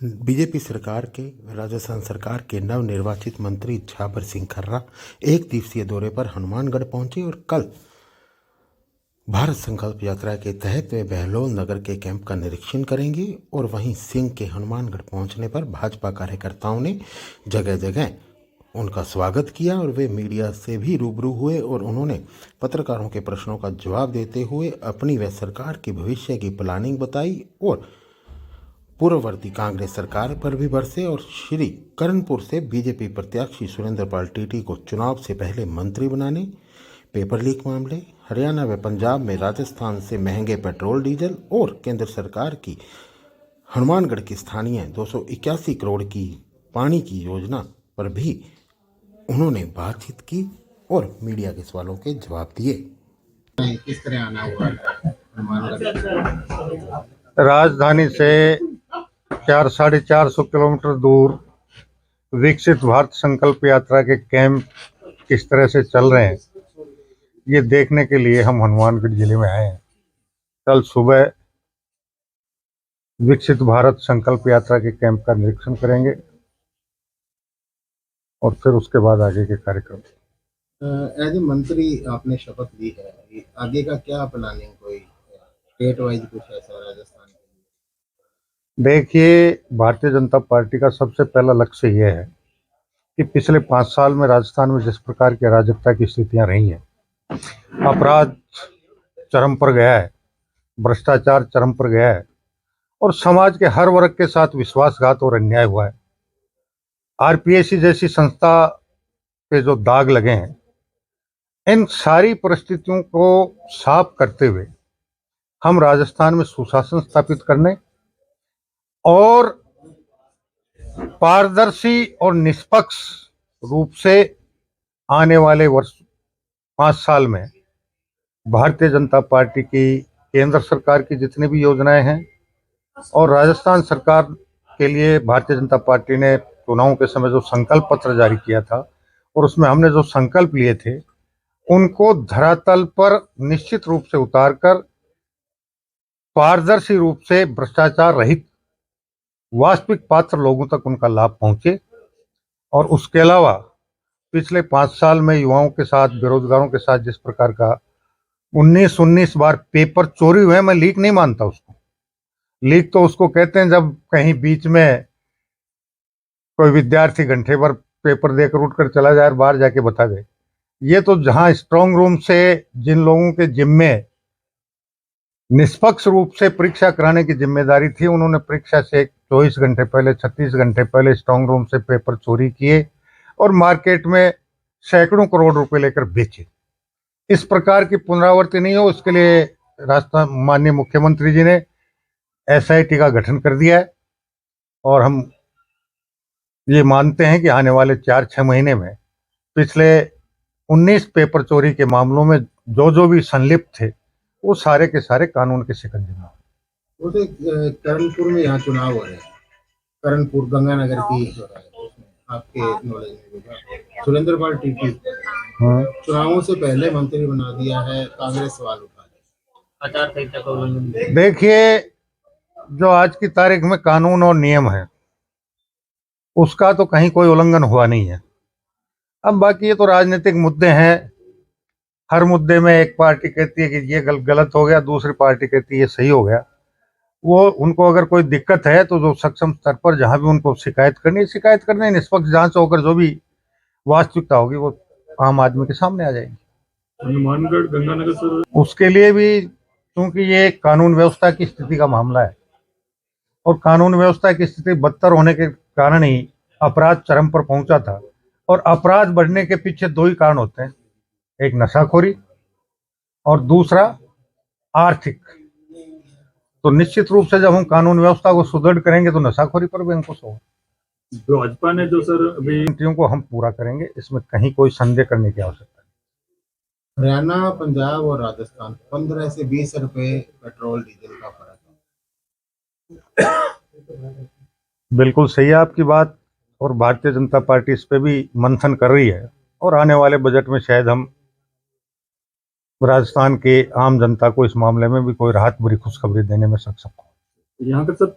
BJP सरकार के राजस्थान सरकार के नवनिर्वाचित मंत्री झाबर सिंह खर्रा एक दिवसीय दौरे पर हनुमानगढ़ पहुंचे और कल भारत संकल्प यात्रा के तहत वे बहलोल नगर के कैंप का निरीक्षण करेंगे और वहीं सिंह के हनुमानगढ़ पहुंचने पर भाजपा कार्यकर्ताओं ने जगह जगह उनका स्वागत किया और वे मीडिया से भी रूबरू हुए और उन्होंने पत्रकारों के प्रश्नों का जवाब देते हुए अपनी व सरकार के भविष्य की प्लानिंग बताई और पूर्ववर्ती कांग्रेस सरकार पर भी बरसे और श्री करणपुर से बीजेपी प्रत्याशी सुरेंद्र पाल टीटी को चुनाव से पहले मंत्री बनाने, पेपर लीक मामले, हरियाणा व पंजाब में राजस्थान से महंगे पेट्रोल डीजल और केंद्र सरकार की हनुमानगढ़ की स्थानीय 281 करोड़ की पानी की योजना पर भी उन्होंने बातचीत की और मीडिया के सवालों के जवाब दिए। किस तरह आना हुआ हनुमानगढ़? राजधानी से 400-450 किलोमीटर दूर विकसित भारत संकल्प यात्रा के कैंप किस तरह से चल रहे हैं, ये देखने के लिए हम हनुमानगढ़ जिले में आए हैं। कल सुबह विकसित भारत संकल्प यात्रा के कैंप का निरीक्षण करेंगे और फिर उसके बाद आगे के कार्यक्रम। एज ए मंत्री आपने शपथ ली है, आगे का क्या प्लानिंग, कोई स्टेट वाइज कुछ ऐसा राजस्थान के लिए? देखिए, भारतीय जनता पार्टी का सबसे पहला लक्ष्य यह है कि पिछले 5 साल में राजस्थान में जिस प्रकार की अराजकता की स्थितियां रही हैं, अपराध चरम पर गया है, भ्रष्टाचार चरम पर गया है और समाज के हर वर्ग के साथ विश्वासघात और अन्याय हुआ है। आरपीएससी जैसी संस्था पे जो दाग लगे हैं, इन सारी परिस्थितियों को साफ करते हुए हम राजस्थान में सुशासन स्थापित करने और पारदर्शी और निष्पक्ष रूप से आने वाले वर्ष 5 साल में भारतीय जनता पार्टी की केंद्र सरकार की जितनी भी योजनाएं हैं और राजस्थान सरकार के लिए भारतीय जनता पार्टी ने चुनावों के समय जो संकल्प पत्र जारी किया था और उसमें हमने जो संकल्प लिए थे, उनको धरातल पर निश्चित रूप से उतारकर पारदर्शी रूप से भ्रष्टाचार रहित वास्तविक पात्र लोगों तक उनका लाभ पहुंचे। और उसके अलावा पिछले 5 साल में युवाओं के साथ, बेरोजगारों के साथ जिस प्रकार का 19 बार पेपर चोरी हुए, मैं लीक नहीं मानता उसको। लीक तो उसको कहते हैं जब कहीं बीच में कोई विद्यार्थी घंटे भर पेपर देकर उठकर चला जाए और बाहर जाके बता दे। ये तो जहां स्ट्रांग रूम से जिन लोगों के जिम्मे निष्पक्ष रूप से परीक्षा कराने की जिम्मेदारी थी, उन्होंने परीक्षा से 24 घंटे पहले, 36 घंटे पहले स्ट्रांग रूम से पेपर चोरी किए और मार्केट में सैकड़ों करोड़ रुपए लेकर बेचे। इस प्रकार की पुनरावृत्ति नहीं हो, उसके लिए राजस्थान माननीय मुख्यमंत्री जी ने एसआईटी का गठन कर दिया है और हम ये मानते हैं कि आने वाले 4-6 महीने में पिछले 19 पेपर चोरी के मामलों में जो भी संलिप्त थे, वो सारे के सारे कानून के शिकंजे में। उसे करणपुर में यहाँ चुनाव हो रहे हैं, करणपुर गंगानगर की हो रहा है, उसमें आपके नॉलेज में सुरेंद्र पाल टीटी चुनावों से पहले मंत्री बना दिया है, कांग्रेस सवाल उठा रही। देखिए, जो आज की तारीख में कानून और नियम है, उसका तो कहीं कोई उल्लंघन हुआ नहीं है। अब बाकी ये तो राजनीतिक मुद्दे हैं। हर मुद्दे में एक पार्टी कहती है कि ये गलत हो गया, दूसरी पार्टी कहती है ये सही हो गया। वो उनको अगर कोई दिक्कत है तो जो सक्षम स्तर पर जहां भी उनको शिकायत करनी, निष्पक्ष जांच होकर जो भी वास्तविकता होगी वो आम आदमी के सामने आ जाएगी। हनुमानगढ़ गंगानगर सर, उसके लिए भी क्योंकि ये कानून व्यवस्था की स्थिति का मामला है और कानून व्यवस्था की स्थिति बदतर होने के कारण ही अपराध चरम पर पहुंचा था। और अपराध बढ़ने के पीछे 2 ही कारण होते हैं, एक नशाखोरी और दूसरा आर्थिक। तो निश्चित रूप से जब हम कानून व्यवस्था को सुदृढ़ करेंगे तो नशाखोरी पर भी अंकुश होगा। भाजपा ने जो सर अभी नीतियों को हम पूरा करेंगे, इसमें कहीं कोई संदेह करने की आवश्यकता नहीं। हरियाणा, पंजाब और राजस्थान 15 से 20 रुपए पेट्रोल डीजल का फर्क है। बिल्कुल सही है आपकी बात और भारतीय जनता पार्टी इस पे भी मंथन कर रही है और आने वाले बजट में शायद हम राजस्थान के आम जनता को इस मामले में भी कोई राहत भरी खुशखबरी देने में सक्षम हो। यहाँ पर सर